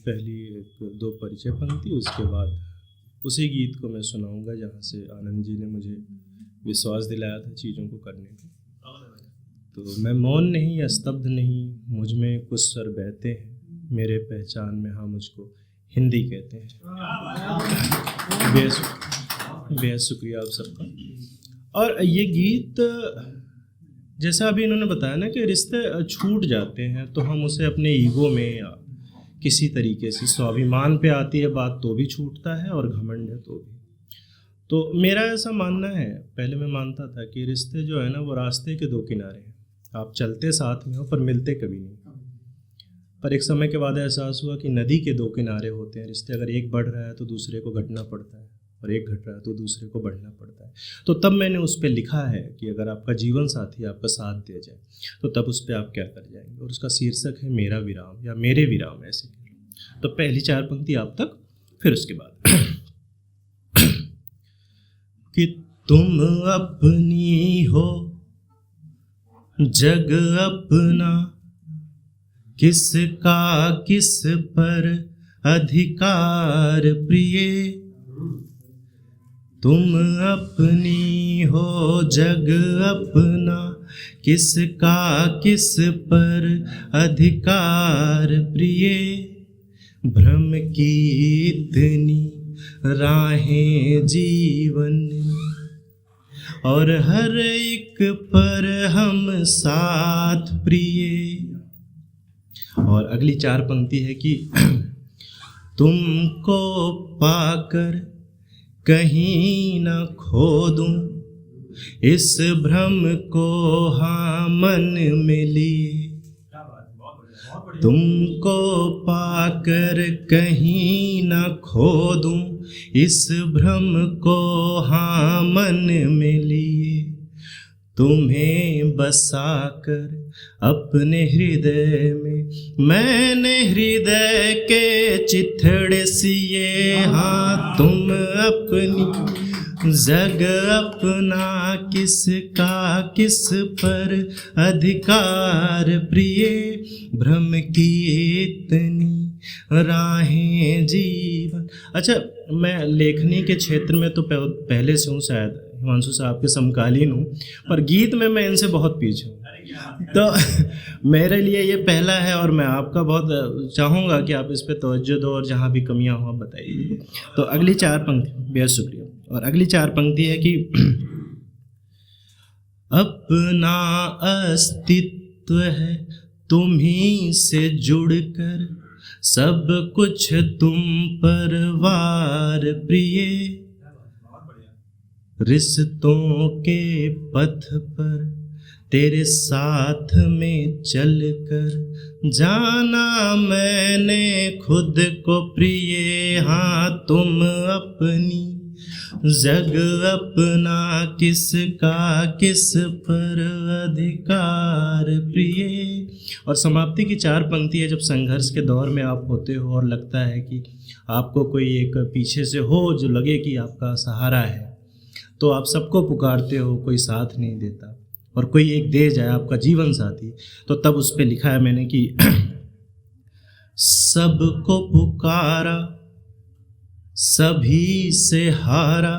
पहली एक दो परिचय पंक्ति, उसके बाद उसी गीत को मैं सुनाऊंगा जहाँ से आनंद जी ने मुझे विश्वास दिलाया था चीज़ों को करने का। तो मैं मौन नहीं या स्तब्ध नहीं, मुझ में कुछ स्वर बहते हैं, मेरे पहचान में हाँ मुझको हिंदी कहते हैं। बेहद शुक्रिया आप सबका। और ये गीत जैसा अभी इन्होंने बताया ना कि रिश्ते छूट जाते हैं तो हम उसे अपने ईगो में या किसी तरीके से स्वाभिमान पे आती है बात तो भी छूटता है, और घमंड है तो भी। तो मेरा ऐसा मानना है, पहले मैं मानता था कि रिश्ते जो है ना वो रास्ते के दो किनारे हैं, आप चलते साथ में हो पर मिलते कभी नहीं। पर एक समय के बाद एहसास हुआ कि नदी के दो किनारे होते हैं रिश्ते, अगर एक बढ़ रहा है तो दूसरे को घटना पड़ता है, और एक घट रहा है तो दूसरे को बढ़ना पड़ता है। तो तब मैंने उस पर लिखा है कि अगर आपका जीवन साथी आपका साथ दे जाए तो तब उस पर आप क्या कर जाएंगे, और उसका शीर्षक है मेरा विराम या मेरे विराम, ऐसे। तो पहली चार पंक्ति आप तक, फिर उसके बाद कि तुम अपनी हो जग अपना, किसका किस पर अधिकार प्रिय। तुम अपनी हो जग अपना, किसका किस पर अधिकार प्रिय। भ्रम की इतनी राहें जीवन, और हर एक पर हम साथ प्रिय। और अगली चार पंक्ति है कि तुमको पाकर कहीं न खो दूं, इस भ्रम को हाँ मन में लिए। तुमको पाकर कहीं न खो दूं, इस भ्रम को हाँ मन में लिए। तुम्हें बसाकर अपने हृदय में, मैंने हृदय के चिथड़े सिए। हाँ तुम अपनी जग अपना, किसका किस पर अधिकार प्रिय। भ्रम की इतनी राहें जीवन। अच्छा, मैं लेखनी के क्षेत्र में तो पहले से हूँ, शायद हिमांशु साहब के समकालीन हूँ, पर गीत में मैं इनसे बहुत पीछे हूँ। तो मेरे लिए ये पहला है, और मैं आपका बहुत चाहूँगा कि आप इस पे तवज्जो दो, और जहाँ भी कमियाँ हो आप बताइए। तो अगली चार पंक्ति, बेहद शुक्रिया। और अगली चार पंक्ति है कि अपना अस्तित्व है तुम्ही से जुड़कर, सब कुछ तुम पर वार प्रिय। रिश्तों के पथ पर तेरे साथ में चलकर, जाना मैंने खुद को प्रिय। हाँ तुम अपनी जग अपना, किसका किस पर अधिकार प्रिय। और समाप्ति की चार पंक्ति है, जब संघर्ष के दौर में आप होते हो और लगता है कि आपको कोई एक पीछे से हो जो लगे कि आपका सहारा है, तो आप सबको पुकारते हो, कोई साथ नहीं देता, और कोई एक दे जाए आपका जीवन साथी। तो तब उस पे लिखा है मैंने कि सबको पुकारा सभी से हारा,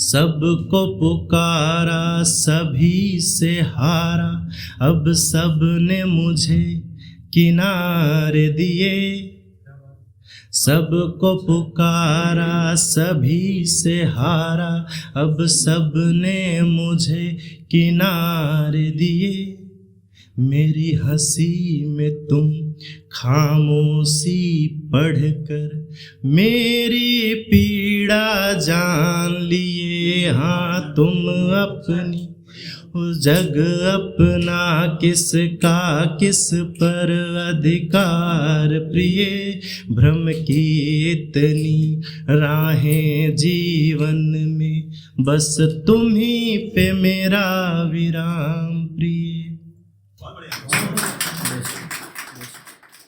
सबको पुकारा सभी से हारा, अब सब ने मुझे किनारे दिए। सबको पुकारा सभी से हारा, अब सब ने मुझे किनारे दिए। मेरी हंसी में तुम खामोशी पढ़कर, मेरी पीड़ा जान लिए। हाँ तुम अपनी जग अपना, किसका किस पर अधिकार प्रिय। भ्रम की इतनी राहें जीवन में, बस तुम ही पे मेरा विराम प्रिय।